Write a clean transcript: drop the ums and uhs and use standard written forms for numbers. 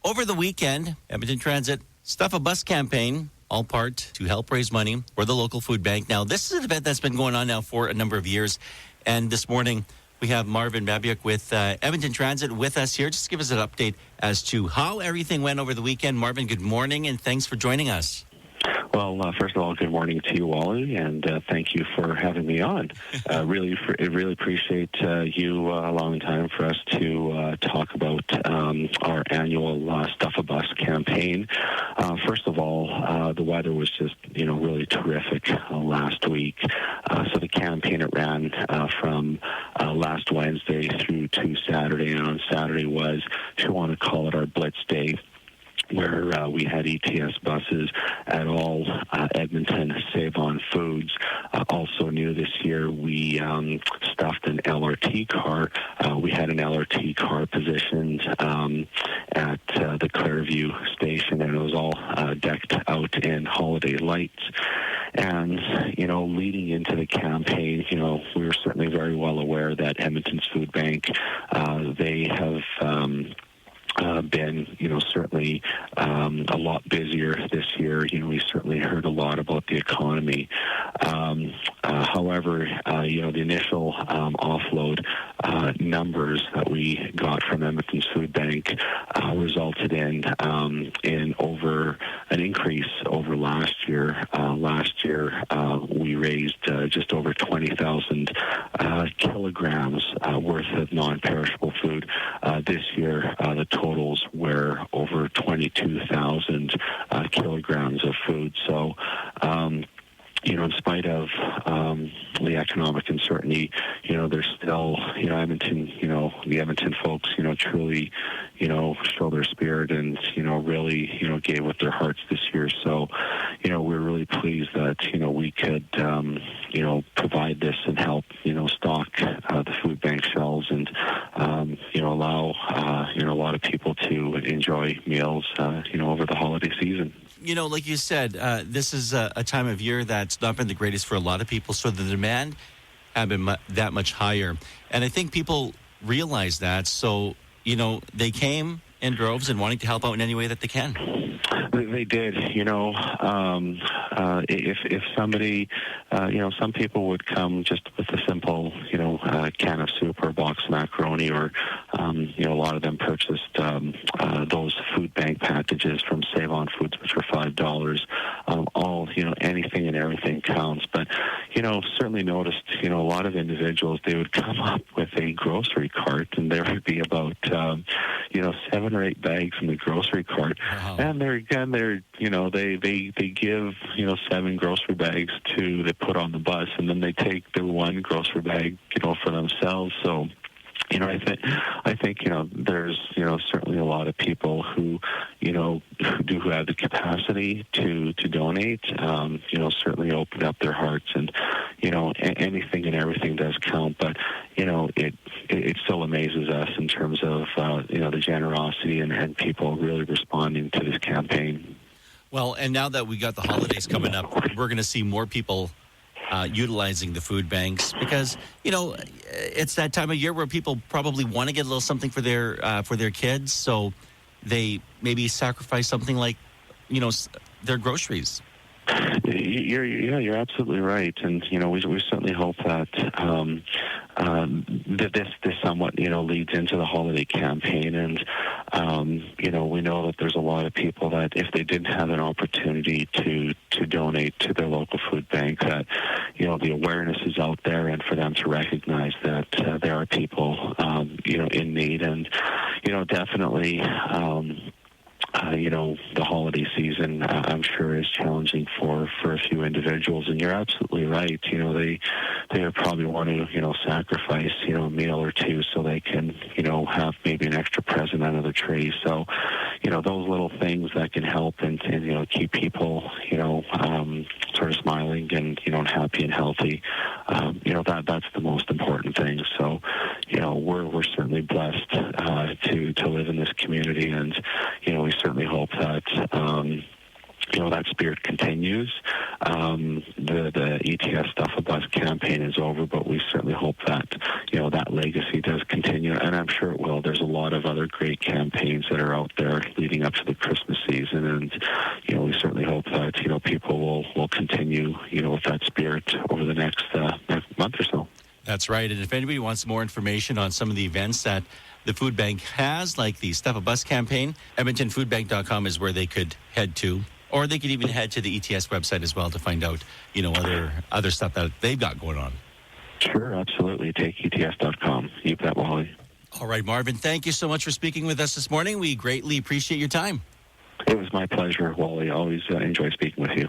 Over the weekend, Edmonton Transit Stuff a Bus campaign, all part to help raise money for the local food bank. Now, this is an event that's been going on now for a number of years. And this morning, we have Marvin Babiuk with Edmonton Transit with us here. Just give us an update as to how everything went over the weekend. Marvin, good morning, and thanks for joining us. Well, first of all, good morning to you, Wally, and thank you for having me on. Really appreciate you allowing time for us to talk about our annual Stuff a Bus campaign. First of all, the weather was just, really terrific last week. So the campaign, it ran from last Wednesday through to Saturday, and on Saturday was, if you want to call it, our Blitz Day, where we had ETS buses at all Edmonton Save-On Foods. Also new this year, we stuffed an LRT car. We had an LRT car positioned at the Clairview station, and it was all decked out in holiday lights. And, leading into the campaign, we were certainly very well aware that Edmonton's Food Bank, they have been, certainly a lot busier this year. We certainly heard a lot about the economy. However, the initial offload numbers that we got from Edmonton's Food Bank resulted in over an increase over last year. Last year, we raised just over 20,000 kilograms worth of non-perishable food. This year, the totals were over 22,000 kilograms of food. So, in spite of the economic uncertainty, there's still, Edmonton, the Edmonton folks, truly, show their spirit and, really, gave with their hearts this year. So, we're really pleased that, we could, provide this and help, stock the food bank shelves and, allow, a lot of people to enjoy meals, over the holiday season. Like you said, this is a time of year that's not been the greatest for a lot of people, so the demand have been that much higher. And I think people realize that, so, they came in droves and wanting to help out in any way that they can. They did, if somebody, some people would come just with a simple, can of soup or a box of macaroni, or, a lot of them purchased those food bank packages from Save-On Foods, which were $5. All, anything and everything counts. But, certainly noticed, a lot of individuals, they would come up with a grocery cart, and there would be about, 7 or 8 bags in the grocery cart. Wow. And they give, 7 grocery bags they put on the bus, and then they take their 1 grocery bag, for themselves. So, I think, there's, certainly a lot of people who have the capacity to donate, certainly open up their hearts, and, anything and everything does count. But, it still amazes us in terms of, the generosity and people really responding to this campaign. Well, and now that we got the holidays coming up, we're going to see more people utilizing the food banks because, it's that time of year where people probably want to get a little something for their kids. So they maybe sacrifice something like, their groceries. You're absolutely right, and we certainly hope that this somewhat leads into the holiday campaign, and we know that there's a lot of people that if they didn't have an opportunity to donate to their local food bank, that the awareness is out there, and for them to recognize that there are people in need, and definitely. The holiday season, I'm sure, is challenging for a few individuals, and you're absolutely right. They probably want to, sacrifice, a meal or two so they can, have maybe an extra present under the tree. So, those little things that can help and keep people, sort of smiling and, happy and healthy, that's the most important thing. So, we're certainly blessed to live in this community, and, we certainly hope that, that spirit continues. The ETS Stuff a Bus campaign is over, but we certainly hope that, that legacy does continue, and I'm sure it will. There's a lot of other great campaigns that are out there leading up to the Christmas season, and, we certainly hope that, people will continue, with that spirit over the next month or so. That's right. And if anybody wants more information on some of the events that the food bank has, like the Stuff a Bus campaign, EdmontonFoodBank.com is where they could head to. Or they could even head to the ETS website as well to find out, other stuff that they've got going on. Sure, absolutely. Take ETS.com. You bet, Wally. All right, Marvin, thank you so much for speaking with us this morning. We greatly appreciate your time. It was my pleasure, Wally. Always enjoy speaking with you.